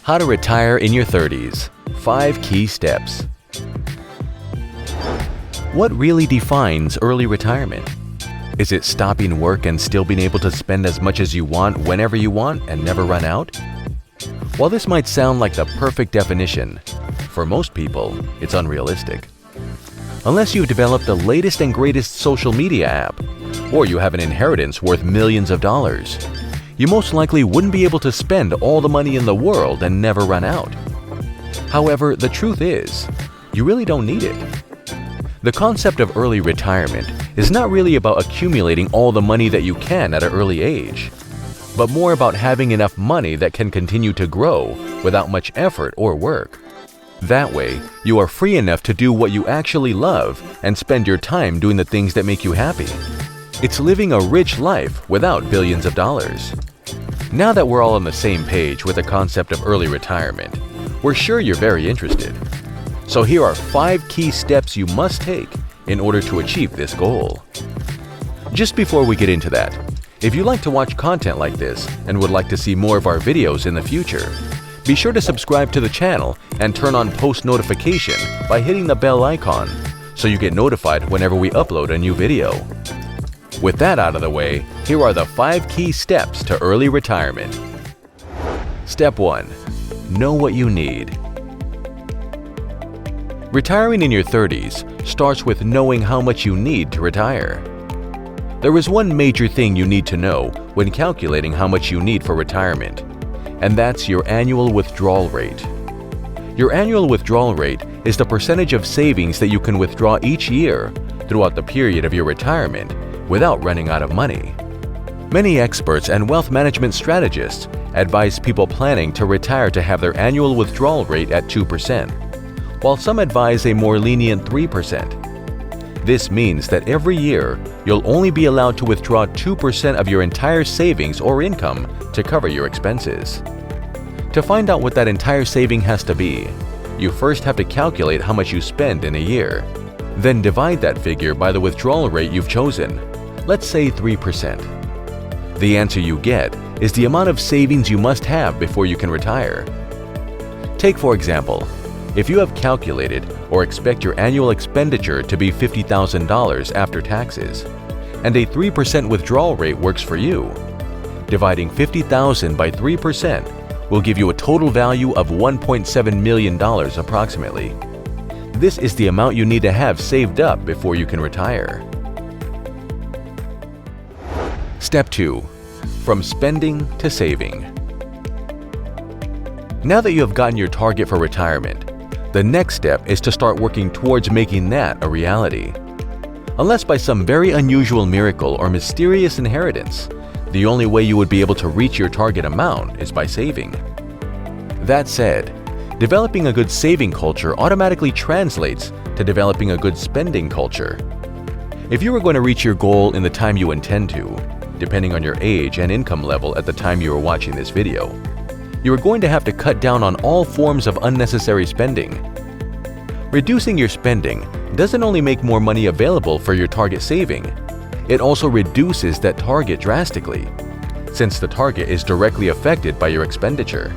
How to retire in your 30s. 5 key steps. What really defines early retirement? Is it stopping work and still being able to spend as much as you want whenever you want and never run out? While this might sound like the perfect definition, for most people, it's unrealistic. Unless you've developed the latest and greatest social media app, or you have an inheritance worth millions of dollars, you most likely wouldn't be able to spend all the money in the world and never run out. However, the truth is, you really don't need it. The concept of early retirement is not really about accumulating all the money that you can at an early age, but more about having enough money that can continue to grow without much effort or work. That way, you are free enough to do what you actually love and spend your time doing the things that make you happy. It's living a rich life without billions of dollars. Now that we're all on the same page with the concept of early retirement, we're sure you're very interested. So here are 5 key steps you must take in order to achieve this goal. Just before we get into that, if you like to watch content like this and would like to see more of our videos in the future, be sure to subscribe to the channel and turn on post notification by hitting the bell icon so you get notified whenever we upload a new video. With that out of the way, here are the 5 key steps to early retirement. Step 1. Know what you need. Retiring in your 30s starts with knowing how much you need to retire. There is one major thing you need to know when calculating how much you need for retirement, and that's your annual withdrawal rate. Your annual withdrawal rate is the percentage of savings that you can withdraw each year throughout the period of your retirement without running out of money. Many experts and wealth management strategists advise people planning to retire to have their annual withdrawal rate at 2%. While some advise a more lenient 3%. This means that every year, you'll only be allowed to withdraw 2% of your entire savings or income to cover your expenses. To find out what that entire saving has to be, you first have to calculate how much you spend in a year. Then divide that figure by the withdrawal rate you've chosen, let's say 3%. The answer you get is the amount of savings you must have before you can retire. Take for example, if you have calculated or expect your annual expenditure to be $50,000 after taxes, and a 3% withdrawal rate works for you, dividing $50,000 by 3% will give you a total value of $1.7 million approximately. This is the amount you need to have saved up before you can retire. Step 2. From spending to saving. Now that you have gotten your target for retirement, the next step is to start working towards making that a reality. Unless by some very unusual miracle or mysterious inheritance, the only way you would be able to reach your target amount is by saving. That said, developing a good saving culture automatically translates to developing a good spending culture. If you are going to reach your goal in the time you intend to, depending on your age and income level at the time you are watching this video, you are going to have to cut down on all forms of unnecessary spending. Reducing your spending doesn't only make more money available for your target saving, it also reduces that target drastically, since the target is directly affected by your expenditure.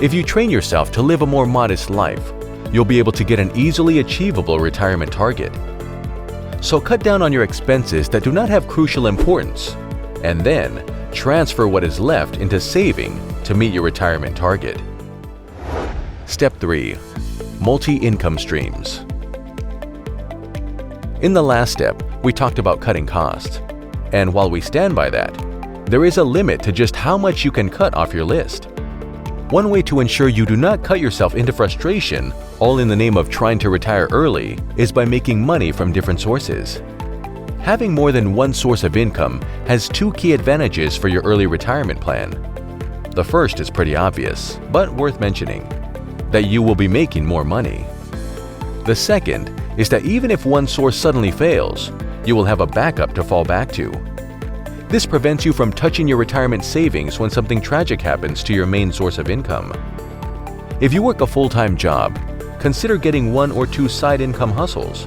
If you train yourself to live a more modest life, you'll be able to get an easily achievable retirement target. So cut down on your expenses that do not have crucial importance, and then transfer what is left into saving to meet your retirement target. Step 3. Multi-income streams. In the last step, we talked about cutting costs. And while we stand by that, there is a limit to just how much you can cut off your list. One way to ensure you do not cut yourself into frustration, all in the name of trying to retire early, is by making money from different sources. Having more than one source of income has 2 key advantages for your early retirement plan. The first is pretty obvious, but worth mentioning, that you will be making more money. The second is that even if one source suddenly fails, you will have a backup to fall back to. This prevents you from touching your retirement savings when something tragic happens to your main source of income. If you work a full-time job, consider getting 1 or 2 side income hustles.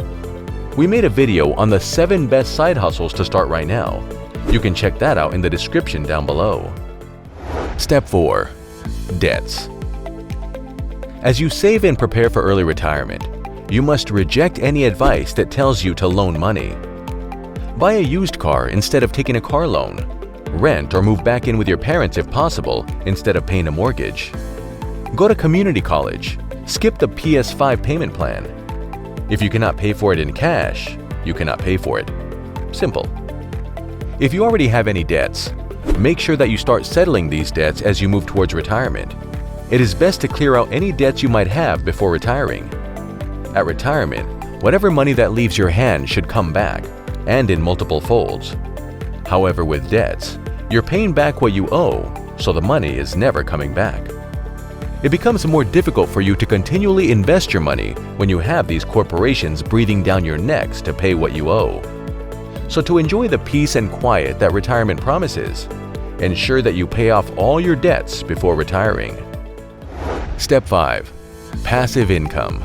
We made a video on the 7 best side hustles to start right now. You can check that out in the description down below. Step 4. Debts. As you save and prepare for early retirement, you must reject any advice that tells you to loan money. Buy a used car instead of taking a car loan. Rent or move back in with your parents if possible instead of paying a mortgage. Go to community college. Skip the PS5 payment plan. If you cannot pay for it in cash, you cannot pay for it. Simple. If you already have any debts, make sure that you start settling these debts as you move towards retirement. It is best to clear out any debts you might have before retiring. At retirement, whatever money that leaves your hand should come back, and in multiple folds. However, with debts, you're paying back what you owe, so the money is never coming back. It becomes more difficult for you to continually invest your money when you have these corporations breathing down your necks to pay what you owe. So to enjoy the peace and quiet that retirement promises, ensure that you pay off all your debts before retiring. Step 5. Passive income.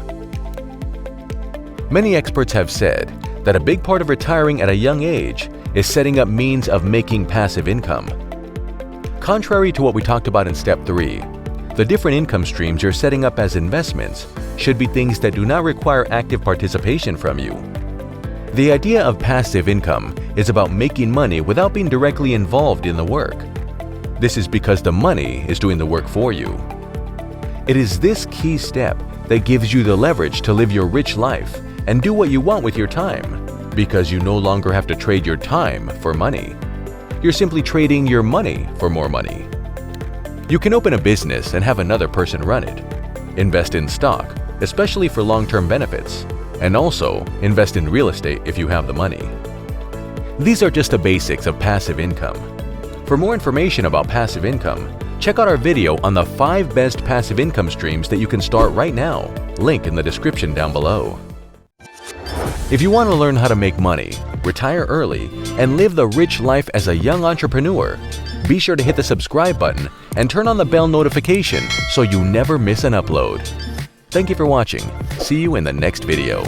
Many experts have said that a big part of retiring at a young age is setting up means of making passive income. Contrary to what we talked about in Step 3, the different income streams you're setting up as investments should be things that do not require active participation from you. The idea of passive income is about making money without being directly involved in the work. This is because the money is doing the work for you. It is this key step that gives you the leverage to live your rich life and do what you want with your time, because you no longer have to trade your time for money. You're simply trading your money for more money. You can open a business and have another person run it. Invest in stock, especially for long-term benefits, and also invest in real estate if you have the money. These are just the basics of passive income. For more information about passive income, check out our video on the 5 best passive income streams that you can start right now, link in the description down below. If you want to learn how to make money, retire early, and live the rich life as a young entrepreneur, be sure to hit the subscribe button and turn on the bell notification so you never miss an upload. Thank you for watching. See you in the next video.